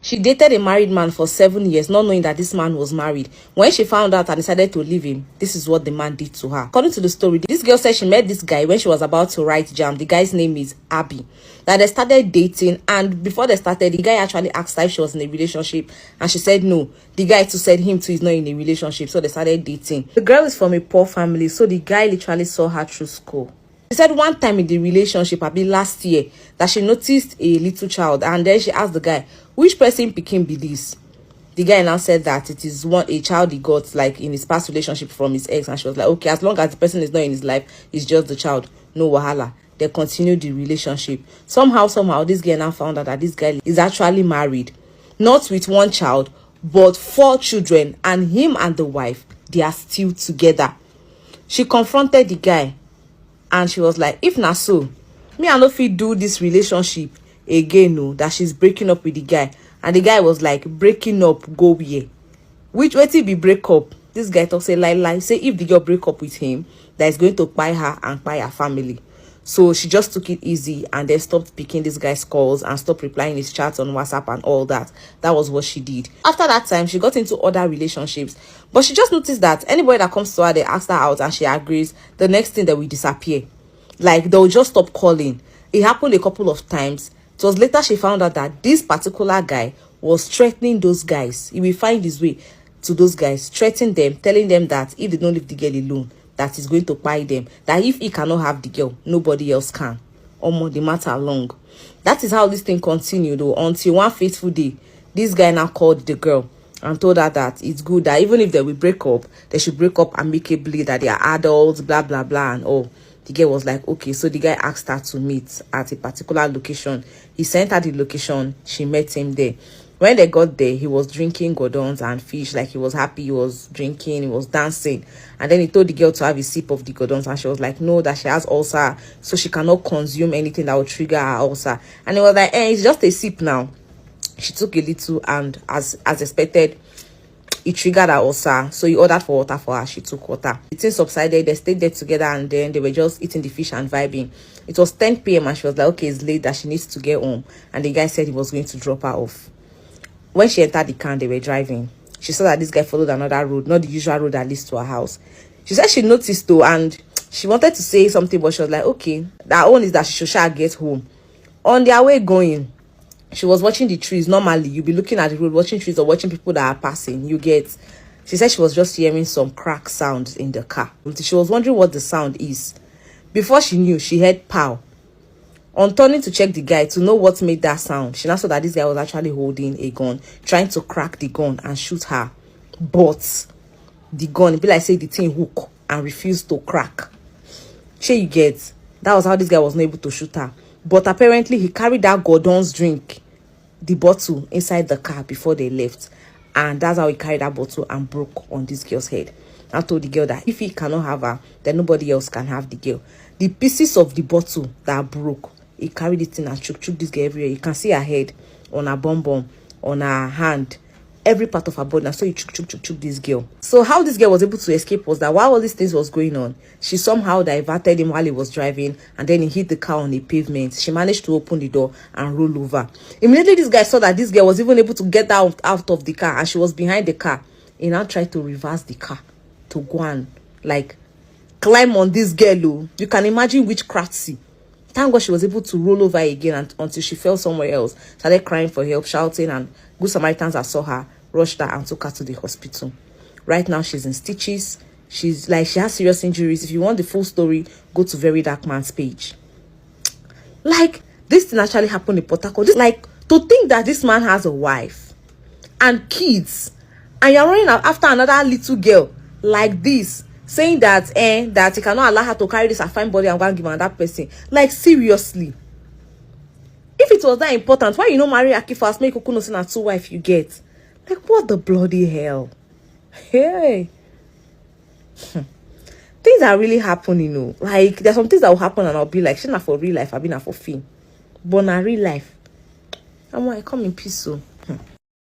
She dated a married man for 7 years, not knowing that this man was married. When she found out and decided to leave him, this is what the man did to her. According to the story, this girl said she met this guy when she was about to write JAMB. The guy's name is Abby. That they started dating, and before they started, the guy actually asked her if she was in a relationship, and she said no. The guy too said him too is not in a relationship, so they started dating. The girl is from a poor family, so the guy literally saw her through school. She said one time in the relationship, maybe last year, that she noticed a little child, and then she asked the guy, which person became be this? The guy now said that it is a child he got like in his past relationship from his ex, and she was like, okay, as long as the person is not in his life, it's just the child, no wahala. They continued the relationship. Somehow this girl now found out that this guy is actually married, not with one child, but 4 children, and him and the wife, they are still together. She confronted the guy, and she was like, if not so, me I no fit do this relationship again, no, that she's breaking up with the guy. And the guy was like, breaking up, go where? Which way to be break up? This guy talk say lie. Say if the girl break up with him, that is going to buy her and buy her family. So she just took it easy and then stopped picking this guy's calls and stopped replying his chats on WhatsApp and all that. That was what she did. After that time, she got into other relationships. But she just noticed that anybody that comes to her, they ask her out and she agrees, the next thing they will disappear. Like, they'll just stop calling. It happened a couple of times. It was later she found out that this particular guy was threatening those guys. He will find his way to those guys, threatening them, telling them that if they don't leave the girl alone, that is going to buy them. That if he cannot have the girl, nobody else can. The matter long. That is how this thing continued though, until one fateful day, this guy now called the girl and told her that it's good that even if they will break up, they should break up amicably, that they are adults, blah, blah, blah, and all. The girl was like, okay. So the guy asked her to meet at a particular location. He sent her the location. She met him there. When they got there, he was drinking godons and fish. Like, he was happy. He was drinking. He was dancing. And then he told the girl to have a sip of the godons. And she was like, no, that she has ulcer. So she cannot consume anything that will trigger her ulcer. And he was like, it's just a sip now. She took a little, and as expected, it triggered her ulcer. So he ordered for water for her. She took water. The thing subsided. They stayed there together, and then they were just eating the fish and vibing. It was 10 p.m. and she was like, okay, it's late, that she needs to get home. And the guy said he was going to drop her off. When she entered the car and they were driving, she saw that this guy followed another road, not the usual road that leads to her house. She said she noticed though, and she wanted to say something, but she was like, okay, that one is that she should get home. On their way going, she was watching the trees. Normally, you'll be looking at the road, watching trees or watching people that are passing. You get. She said she was just hearing some crack sounds in the car. She was wondering what the sound is. Before she knew, she heard pow. On turning to check the guy to know what made that sound, she now saw that this guy was actually holding a gun, trying to crack the gun and shoot her. But the gun, it be like say the thing hook and refused to crack. Sure, you get. That was how this guy was not able to shoot her. But apparently, he carried that Gordon's drink, the bottle, inside the car before they left. And that's how he carried that bottle and broke on this girl's head. I told the girl that if he cannot have her, then nobody else can have the girl. The pieces of the bottle that broke, he carried it in and shook this girl everywhere. You can see her head, on her bum, on her hand, every part of her body. And so he shook this girl. So how this girl was able to escape was that while all these things was going on, she somehow diverted him while he was driving, and then he hit the car on a pavement. She managed to open the door and roll over. Immediately this guy saw that this girl was even able to get out of the car, and she was behind the car. He now tried to reverse the car to go and like climb on this girl. You can imagine witchcraft. Thank God she was able to roll over again until she fell somewhere else, started crying for help, shouting, and good Samaritans that saw her rushed her and took her to the hospital. Right now, she's in stitches. She has serious injuries. If you want the full story, go to Very Dark Man's page. Like, this thing actually happened in Port Harcourt. Like, to think that this man has a wife and kids, and you're running after another little girl like this, saying that that he cannot allow her to carry this a fine body and go and give another person. Like, seriously. If it was that important, why you not marry Aki first, make Okuno sin and 2 wife you get? Like, what the bloody hell? Hey. Things are really happening, you know. Like, there's some things that will happen and I'll be like, she's not for real life, I've been not for film. But not real life. I'm like, come in peace, so.